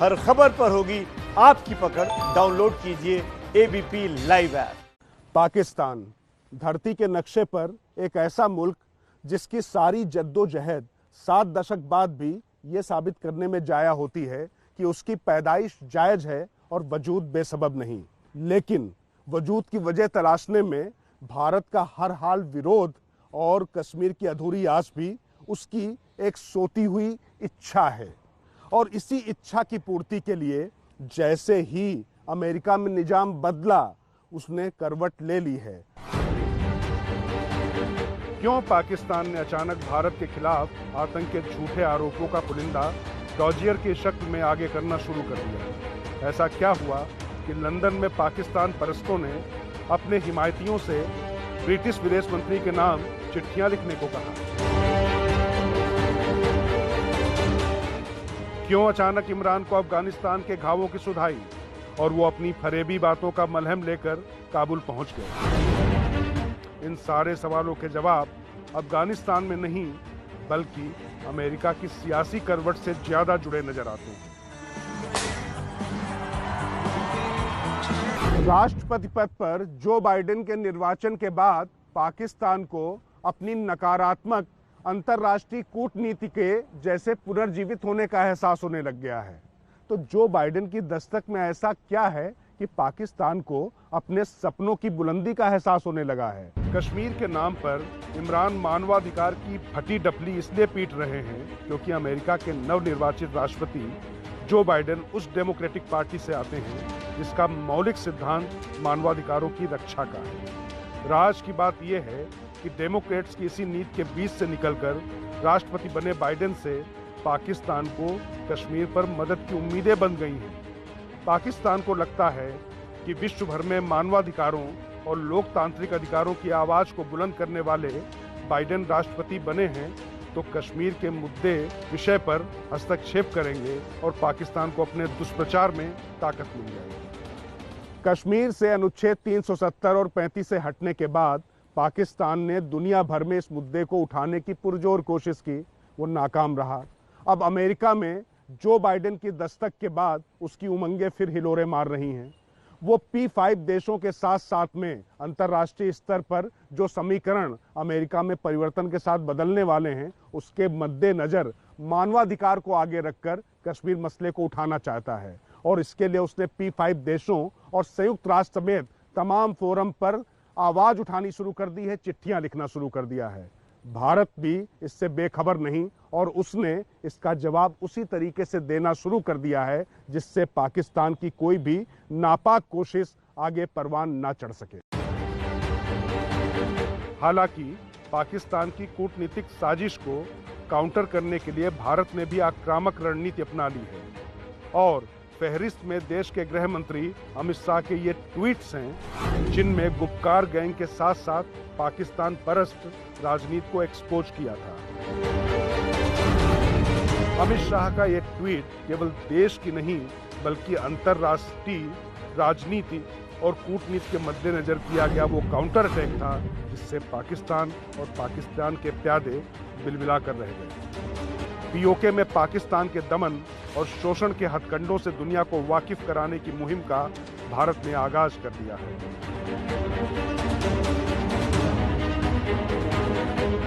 हर खबर पर होगी आपकी पकड़। डाउनलोड कीजिए एबीपी लाइव ऐप। पाकिस्तान धरती के नक्शे पर एक ऐसा मुल्क जिसकी सारी जद्दोजहद 7 दशक बाद भी ये साबित करने में जाया होती है कि उसकी पैदाइश जायज है और वजूद बेसबब नहीं। लेकिन वजूद की वजह तलाशने में भारत का हर हाल विरोध और कश्मीर की अधूरी आस भी उसकी एक सोती हुई इच्छा है। और इसी इच्छा की पूर्ति के लिए जैसे ही अमेरिका में निजाम बदला, उसने करवट ले ली है। क्यों पाकिस्तान ने अचानक भारत के खिलाफ आतंक के झूठे आरोपों का पुलिंदा डॉजियर की शक्ल में आगे करना शुरू कर दिया? ऐसा क्या हुआ कि लंदन में पाकिस्तान परस्तों ने अपने हिमायतियों से ब्रिटिश विदेश मंत्री के नाम चिट्ठियां लिखने को कहा? क्यों अचानक इमरान को अफगानिस्तान के घावों की सुधाई और वो अपनी फरेबी बातों का मलहम लेकर काबुल पहुंच गए? इन सारे सवालों के जवाब अफगानिस्तान में नहीं बल्कि अमेरिका की सियासी करवट से ज्यादा जुड़े नजर आते हैं। राष्ट्रपति पद पर जो बाइडेन के निर्वाचन के बाद पाकिस्तान को अपनी नकारात्मक अंतर्राष्ट्रीय कूटनीति के जैसे पुनर्जीवित होने का एहसास होने लग गया है। तो जो बाइडेन की दस्तक में ऐसा क्या है कि पाकिस्तान को अपने सपनों की बुलंदी का एहसास होने लगा है? कश्मीर के नाम पर इमरान मानवाधिकार की फटी डपली इसलिए पीट रहे हैं क्योंकि अमेरिका के नवनिर्वाचित राष्ट्रपति जो बाइडेन उस डेमोक्रेटिक पार्टी से आते हैं जिसका मौलिक सिद्धांत मानवाधिकारों की रक्षा का है। राज की बात यह है कि डेमोक्रेट्स की इसी नीति के बीच से निकलकर राष्ट्रपति बने बाइडेन से पाकिस्तान को कश्मीर पर मदद की उम्मीदें बन गई हैं। पाकिस्तान को लगता है कि विश्व भर में मानवाधिकारों और लोकतांत्रिक अधिकारों की आवाज को बुलंद करने वाले बाइडेन राष्ट्रपति बने हैं तो कश्मीर के मुद्दे विषय पर हस्तक्षेप करेंगे और पाकिस्तान को अपने दुष्प्रचार में ताकत मिल जाएगी। कश्मीर से अनुच्छेद 370 और 35 से हटने के बाद पाकिस्तान ने दुनिया भर में इस मुद्दे को उठाने की पुरजोर कोशिश की, वो नाकाम रहा। अब अमेरिका में जो बाइडेन की दस्तक के बाद उसकी उमंगें फिर हिलोरे मार रही हैं। वो P5 देशों के साथ साथ में अंतर्राष्ट्रीय स्तर पर जो समीकरण अमेरिका में परिवर्तन के साथ बदलने वाले हैं, उसके मद्देनजर मानवाधिकार को आगे रखकर कश्मीर मसले को उठाना चाहता है। और इसके लिए उसने P5 देशों और संयुक्त राष्ट्र समेत तमाम फोरम पर आवाज उठानी शुरू कर दी है, चिट्ठियां लिखना शुरू कर दिया है। भारत भी इससे बेखबर नहीं और उसने इसका जवाब उसी तरीके से देना शुरू कर दिया है जिससे पाकिस्तान की कोई भी नापाक कोशिश आगे परवान ना चढ़ सके। हालांकि पाकिस्तान की कूटनीतिक साजिश को काउंटर करने के लिए भारत ने भी आक्रामक रणनीति अपना ली है और फहरिस्त में देश के गृह मंत्री अमित शाह के ये ट्वीट्स हैं जिनमें गुपकार गैंग के साथ साथ पाकिस्तान परस्त राजनीति को एक्सपोज किया था। अमित शाह का ये ट्वीट केवल देश की नहीं बल्कि अंतर्राष्ट्रीय राजनीति और कूटनीति के मद्देनजर किया गया वो काउंटर अटैक था जिससे पाकिस्तान और पाकिस्तान के प्यादे बिलबिला कर रह गए। पीओके में पाकिस्तान के दमन और शोषण के हथकंडों से दुनिया को वाकिफ कराने की मुहिम का भारत ने आगाज कर दिया है।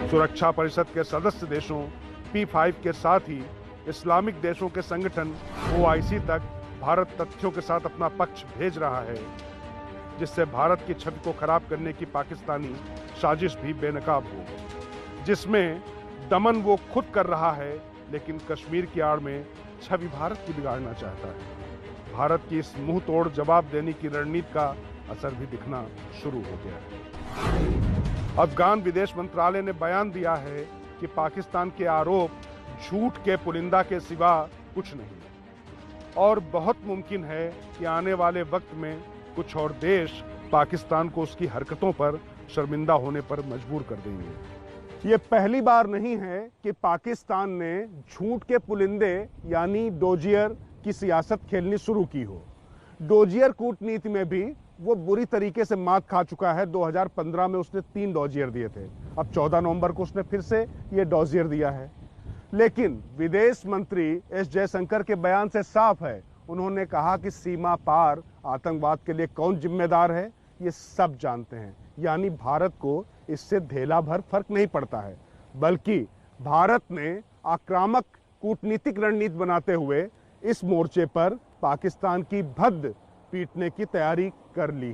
सुरक्षा परिषद के सदस्य देशों P5 के साथ ही इस्लामिक देशों के संगठन OIC तक भारत तथ्यों के साथ अपना पक्ष भेज रहा है जिससे भारत की छवि को खराब करने की पाकिस्तानी साजिश भी बेनकाब हो, जिसमें दमन वो खुद कर रहा है लेकिन कश्मीर की आड़ में छवि भारत की बिगाड़ना चाहता है। भारत की इस मुंह तोड़ जवाब देने की रणनीति का असर भी दिखना शुरू हो गया है। अफगान विदेश मंत्रालय ने बयान दिया है कि पाकिस्तान के आरोप झूठ के पुलिंदा के सिवा कुछ नहीं और बहुत मुमकिन है कि आने वाले वक्त में कुछ और देश पाकिस्तान को उसकी हरकतों पर शर्मिंदा होने पर मजबूर कर देंगे। ये पहली बार नहीं है कि पाकिस्तान ने झूठ के पुलिंदे यानी डोजियर की सियासत खेलनी शुरू की हो। डोजियर कूटनीति में भी वो बुरी तरीके से मात खा चुका है। 2015 में उसने 3 डोजियर दिए थे, अब 14 नवंबर को उसने फिर से ये डोजियर दिया है। लेकिन विदेश मंत्री एस जयशंकर के बयान से साफ है, उन्होंने कहा कि सीमा पार आतंकवाद के लिए कौन जिम्मेदार है ये सब जानते हैं। यानी भारत को इससे धेला भर फर्क नहीं पड़ता है, बल्कि भारत ने आक्रामक कूटनीतिक रणनीति बनाते हुए इस मोर्चे पर पाकिस्तान की भद्द पीटने की तैयारी कर ली।